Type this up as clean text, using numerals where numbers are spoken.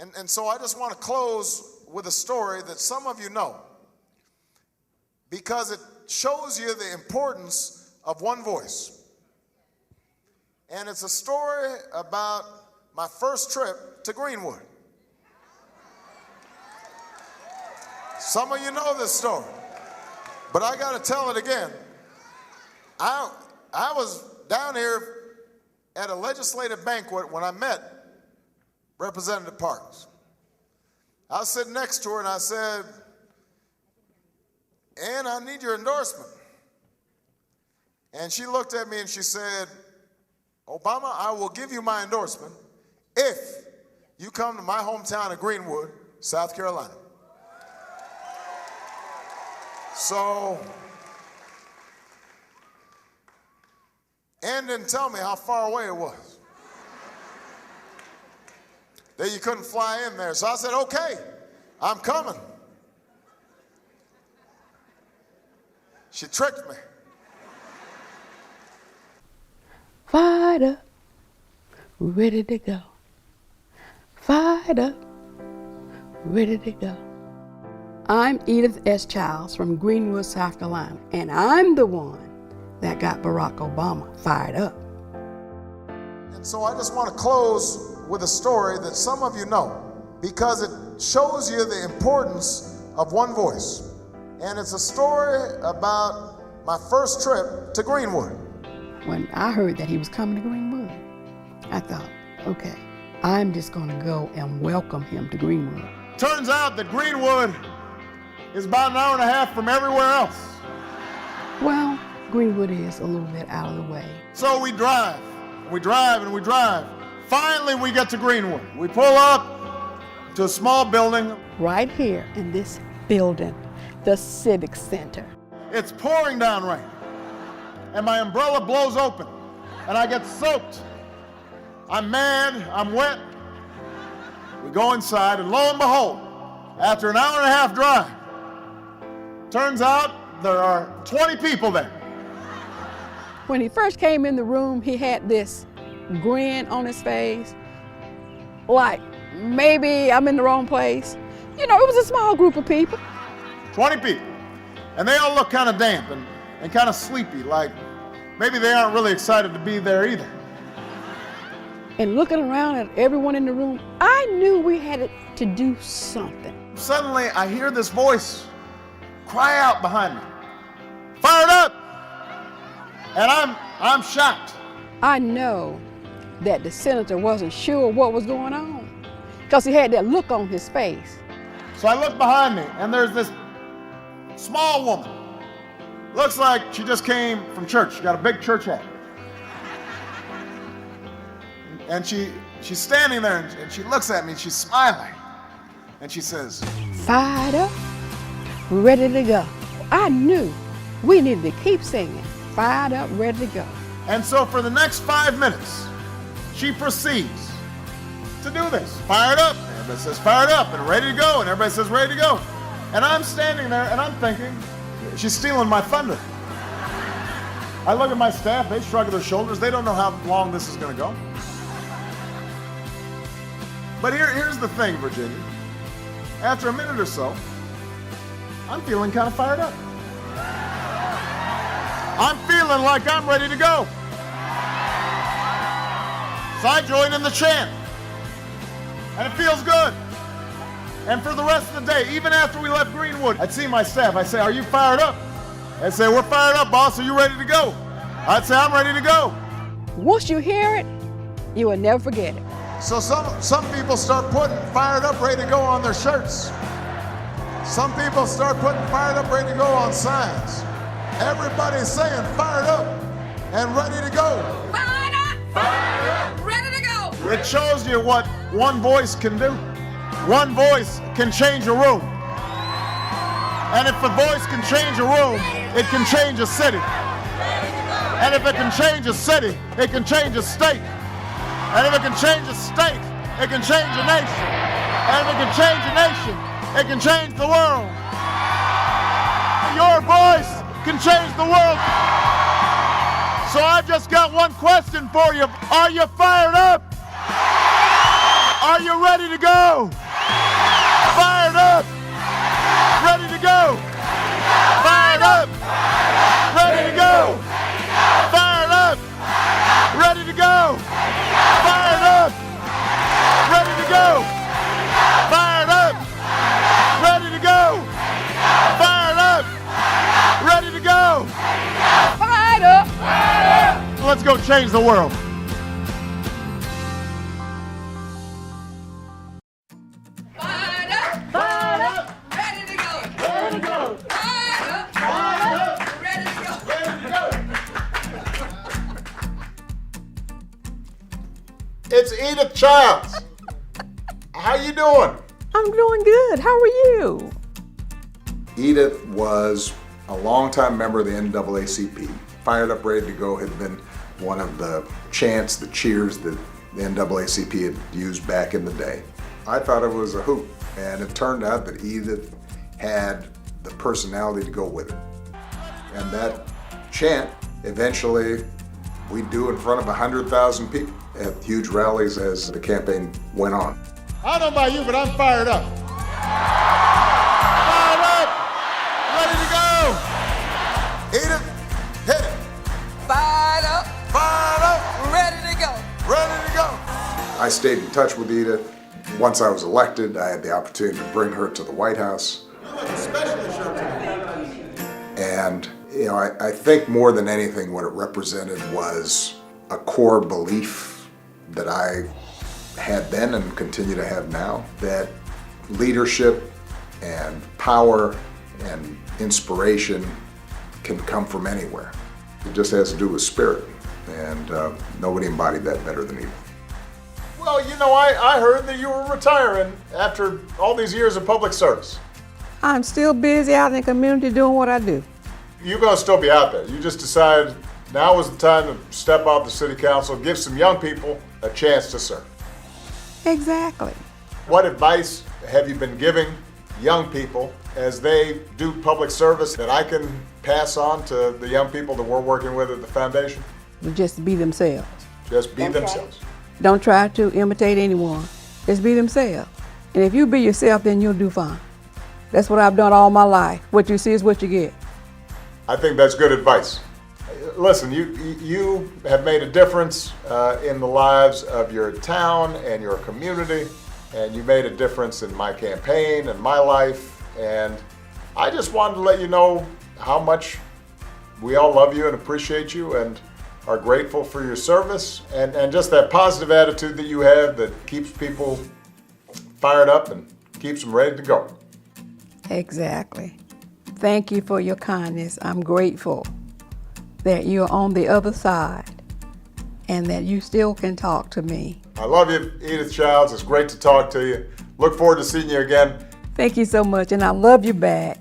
And so I just want to close with a story that some of you know, because it shows you the importance of one voice. And it's a story about my first trip to Greenwood. Some of you know this story, but I got to tell it again. I was down here at a legislative banquet when I met Representative Parks. I was sitting next to her and I said, "Ann, I need your endorsement." And she looked at me and she said, "Obama, I will give you my endorsement if you come to my hometown of Greenwood, South Carolina." So, Ann didn't tell me how far away it was, that you couldn't fly in there. So I said, "Okay, I'm coming." She tricked me. Fired up, ready to go. Fired up, ready to go. I'm Edith S. Childs from Greenwood, South Carolina, and I'm the one that got Barack Obama fired up. And so I just want to close with a story that some of you know, because it shows you the importance of one voice. And it's a story about my first trip to Greenwood. When I heard that he was coming to Greenwood, I thought, okay, I'm just going to go and welcome him to Greenwood. Turns out that Greenwood is about an hour and a half from everywhere else. Well, Greenwood is a little bit out of the way. So we drive, and we drive. Finally, we get to Greenwood. We pull up to a small building. Right here in this building, the Civic Center. It's pouring down rain, and my umbrella blows open, and I get soaked. I'm mad, I'm wet. We go inside, and lo and behold, after an hour and a half drive, turns out there are 20 people there. When he first came in the room, he had this grin on his face, like maybe I'm in the wrong place. You know, it was a small group of people. 20 people. And they all look kind of damp and kind of sleepy, like maybe they aren't really excited to be there either. And looking around at everyone in the room, I knew we had to do something. Suddenly, I hear this voice cry out behind me, "Fired up!" And I'm shocked. I know that the senator wasn't sure what was going on because he had that look on his face. So I look behind me, and there's this small woman. Looks like she just came from church. She got a big church hat. And she's standing there, and she looks at me, and she's smiling. And she says, "Fired up, ready to go." I knew we needed to keep singing, "Fired up, ready to go." And so for the next 5 minutes, she proceeds to do this. Fired up. And everybody says fired up and ready to go. And everybody says ready to go. And I'm standing there and I'm thinking, she's stealing my thunder. I look at my staff, they shrug their shoulders. They don't know how long this is going to go. But here's the thing, Virginia. After a minute or so, I'm feeling kind of fired up. I'm feeling like I'm ready to go. So I join in the chant. And it feels good. And for the rest of the day, even after we left Greenwood, I'd see my staff. I'd say, "Are you fired up?" They'd say, "We're fired up, boss. Are you ready to go?" I'd say, "I'm ready to go." Once you hear it, you will never forget it. So some people start putting "fired up, ready to go" on their shirts. Some people start putting "fired up, ready to go" on signs. Everybody's saying "fired up" and "ready to go." Fired up, ready to go. It shows you what one voice can do. One voice can change a room. And if a voice can change a room, it can change a city. And if it can change a city, it can change a state. And if it can change a state, it can change a nation. And if it can change a nation, it can change the world. Your voice can change the world. So I've just got one question for you. Are you fired up? Are you ready to go? Fired up. Ready to go. Fired up. Ready to go. Fired up. Ready to go. Fired up. Ready to go. Fired up. Ready to go. Fired up. Ready to go. Fired up. Let's go change the world. Fired up. Fired up. Ready to go. Ready to go. Fired up. Fired up. Ready to go. Ready to go. It's Edith Childs. How you doing? I'm doing good. How are you? Edith was a longtime member of the NAACP. Fired Up, Ready to Go had been one of the chants, the cheers that the NAACP had used back in the day. I thought it was a hoot, and it turned out that Edith had the personality to go with it. And that chant, eventually, we'd do in front of 100,000 people at huge rallies as the campaign went on. I don't know about you, but I'm fired up. Fired up! Ready to go! Edith, hit it! Fired up. Fired up! Ready to go. Ready to go! I stayed in touch with Edith. Once I was elected, I had the opportunity to bring her to the White House. And, you know, I think more than anything what it represented was a core belief that I had then and continue to have now, that leadership and power and inspiration can come from anywhere. It just has to do with spirit, and nobody embodied that better than Edith. Well, you know, I heard that you were retiring after all these years of public service. I'm still busy out in the community doing what I do. You're going to still be out there. You just decided now was the time to step out the city council, give some young people a chance to serve. Exactly. What advice have you been giving young people as they do public service that I can pass on to the young people that we're working with at the foundation? Just be themselves. Just be themselves. Don't try to imitate anyone. Just be themselves. And if you be yourself, then you'll do fine. That's what I've done all my life. What you see is what you get. I think that's good advice. Listen, you have made a difference in the lives of your town and your community, and you made a difference in my campaign and my life, and I just wanted to let you know how much we all love you and appreciate you and are grateful for your service and just that positive attitude that you have that keeps people fired up and keeps them ready to go. Exactly. Thank you for your kindness. I'm grateful that you're on the other side and that you still can talk to me. I love you, Edith Childs. It's great to talk to you. Look forward to seeing you again. Thank you so much, and I love you back.